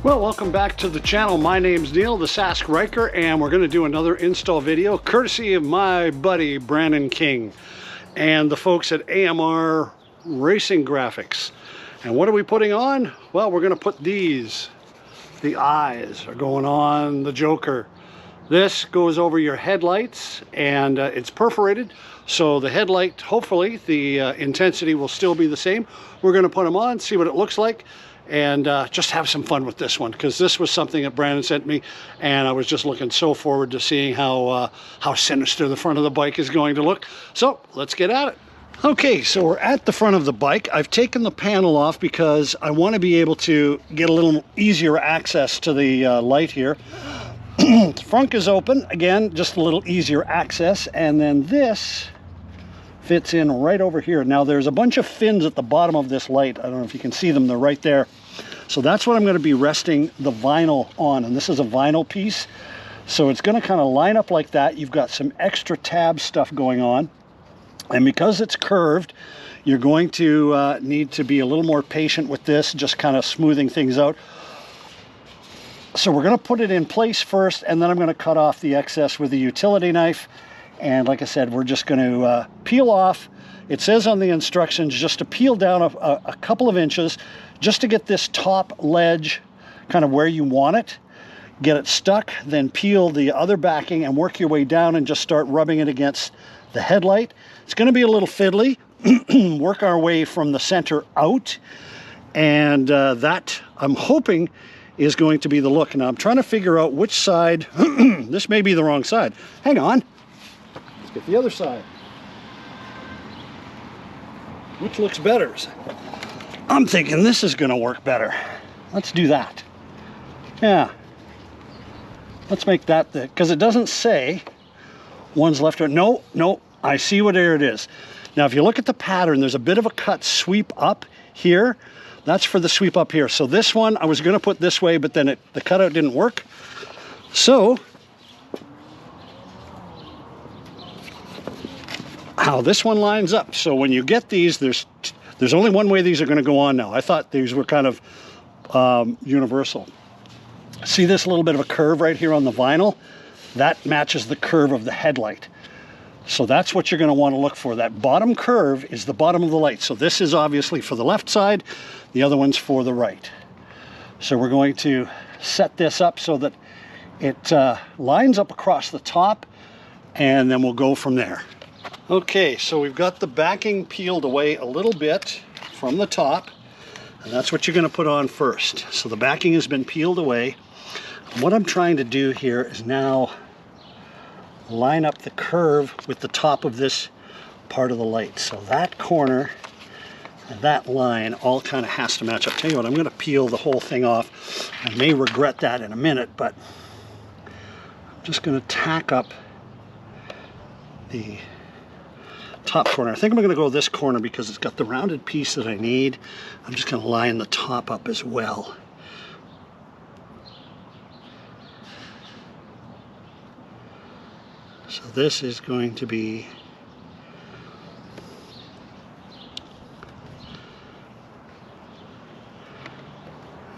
Well, welcome back to the channel. My name's Neil, the saskryker, and we're going to do another install video courtesy of my buddy Brandon King and the folks at AMR Racing Graphics. And what are we putting on? Well, we're going to put these. The eyes are going on the Joker. This goes over your headlights, and it's perforated, so the headlight, hopefully the intensity will still be the same. We're going to put them on, see what it looks like, and just have some fun with this one, because this was something that Brandon sent me, and I was just looking so forward to seeing how sinister the front of the bike is going to look. So let's get at it. Okay, so we're at the front of the bike. I've taken the panel off because I want to be able to get a little easier access to the light here. The front is open, again, just a little easier access, and then this fits in right over here. Now there's a bunch of fins at the bottom of this light. I don't know if you can see them, they're right there. So that's what I'm going to be resting the vinyl on, and this is a vinyl piece. So it's going to kind of line up like that. You've got some extra tab stuff going on, and because it's curved, you're going to need to be a little more patient with this, just kind of smoothing things out. So we're going to put it in place first, and then I'm going to cut off the excess with a utility knife. And like I said, we're just going to peel off. It says on the instructions just to peel down a couple of inches just to get this top ledge kind of where you want it. Get it stuck, then peel the other backing and work your way down and just start rubbing it against the headlight. It's going to be a little fiddly. Work our way from the center out, and that, I'm hoping, is going to be the look. Now I'm trying to figure out which side. This may be the wrong side. Hang on. Let's get the other side. Which looks better? I'm thinking this is going to work better. Let's do that. Yeah. Let's make that the, because it doesn't say one's left or no, I see what there it is. Now if you look at the pattern, there's a bit of a cut sweep up here. That's for the sweep up here. So this one I was going to put this way, but then the cutout didn't work. So how this one lines up. So when you get these, there's only one way these are going to go on now. I thought these were kind of universal. See this little bit of a curve right here on the vinyl? That matches the curve of the headlight. So that's what you're going to want to look for. That bottom curve is the bottom of the light. So this is obviously for the left side, the other one's for the right. So we're going to set this up so that it lines up across the top, and then we'll go from there. Okay, so we've got the backing peeled away a little bit from the top, and that's what you're going to put on first. So the backing has been peeled away. And what I'm trying to do here is now line up the curve with the top of this part of the light. So that corner and that line all kind of has to match up. Tell you what, I'm going to peel the whole thing off. I may regret that in a minute, but I'm just going to tack up the top corner. I think I'm going to go this corner because it's got the rounded piece that I need. I'm just going to line the top up as well. So this is going to be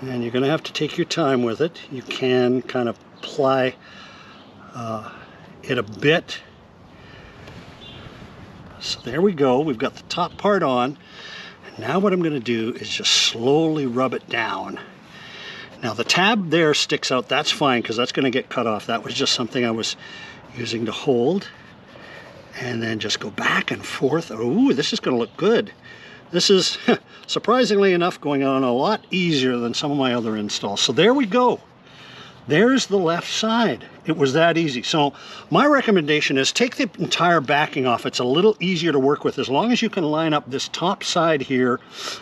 and you're going to have to take your time with it. You can kind of ply it a bit. So there we go. We've got the top part on. And now what I'm going to do is just slowly rub it down. Now the tab there sticks out. That's fine because that's going to get cut off. That was just something I was using to hold, and then just go back and forth. Oh, this is going to look good. This is surprisingly enough going on a lot easier than some of my other installs. So there we go. There's the left side. It was that easy. So my recommendation is take the entire backing off. It's a little easier to work with as long as you can line up this top side here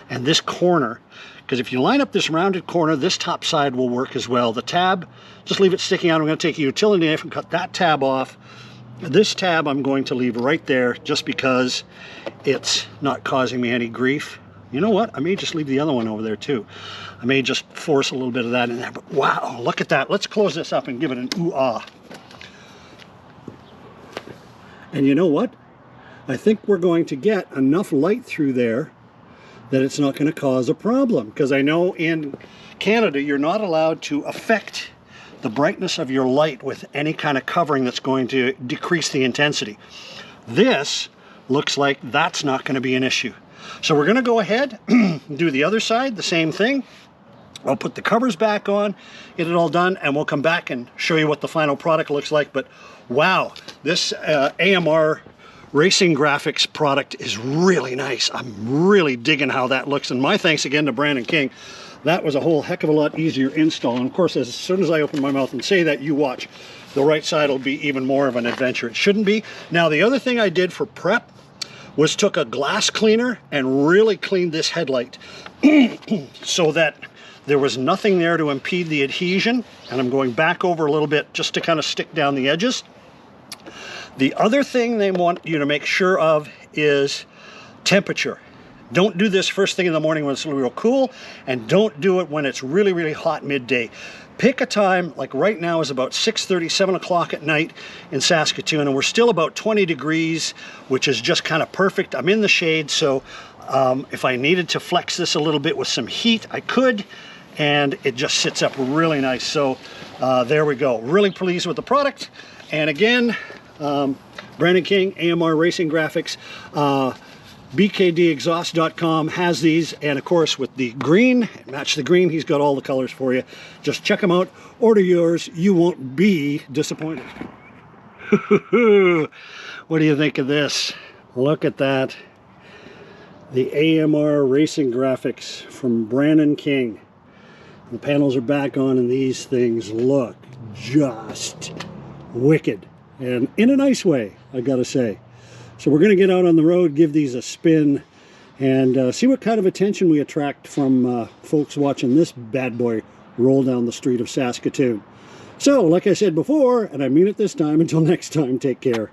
and this corner. Because if you line up this rounded corner, this top side will work as well. The tab, just leave it sticking out. I'm going to take a utility knife and cut that tab off. This tab I'm going to leave right there just because it's not causing me any grief. You know what? I may just leave the other one over there too. I may just force a little bit of that in there. But wow, look at that. Let's close this up and give it an ooh-ah. And you know what? I think we're going to get enough light through there that it's not going to cause a problem. Because I know in Canada you're not allowed to affect the brightness of your light with any kind of covering that's going to decrease the intensity. This looks like that's not going to be an issue. So we're going to go ahead and do the other side, the same thing. I'll put the covers back on, get it all done, and we'll come back and show you what the final product looks like. But wow, this AMR Racing Graphics product is really nice. I'm really digging how that looks, and my thanks again to Brandon King. That was a whole heck of a lot easier install, and of course as soon as I open my mouth and say that, you watch, the right side will be even more of an adventure. It shouldn't be. Now the other thing I did for prep was took a glass cleaner and really cleaned this headlight so that there was nothing there to impede the adhesion, and I'm going back over a little bit just to kind of stick down the edges. The other thing they want you to make sure of is temperature. Don't do this first thing in the morning when it's real cool, and don't do it when it's really, really hot midday. Pick a time, like right now is about 6:30, 7 o'clock at night in Saskatoon, and we're still about 20 degrees, which is just kind of perfect. I'm in the shade, so if I needed to flex this a little bit with some heat, I could, and it just sits up really nice. So there we go. Really pleased with the product. And again, Brandon King, AMR Racing Graphics, bkdexhaust.com has these, and of course with the green, match the green, he's got all the colors for you. Just check them out, order yours, you won't be disappointed. What do you think of this? Look at that. The AMR Racing Graphics from Brandon King. The panels are back on, and these things look just wicked, and in a nice way, I gotta say. So we're going to get out on the road, give these a spin, and see what kind of attention we attract from folks watching this bad boy roll down the street of Saskatoon. So, like I said before, and I mean it this time, until next time, take care.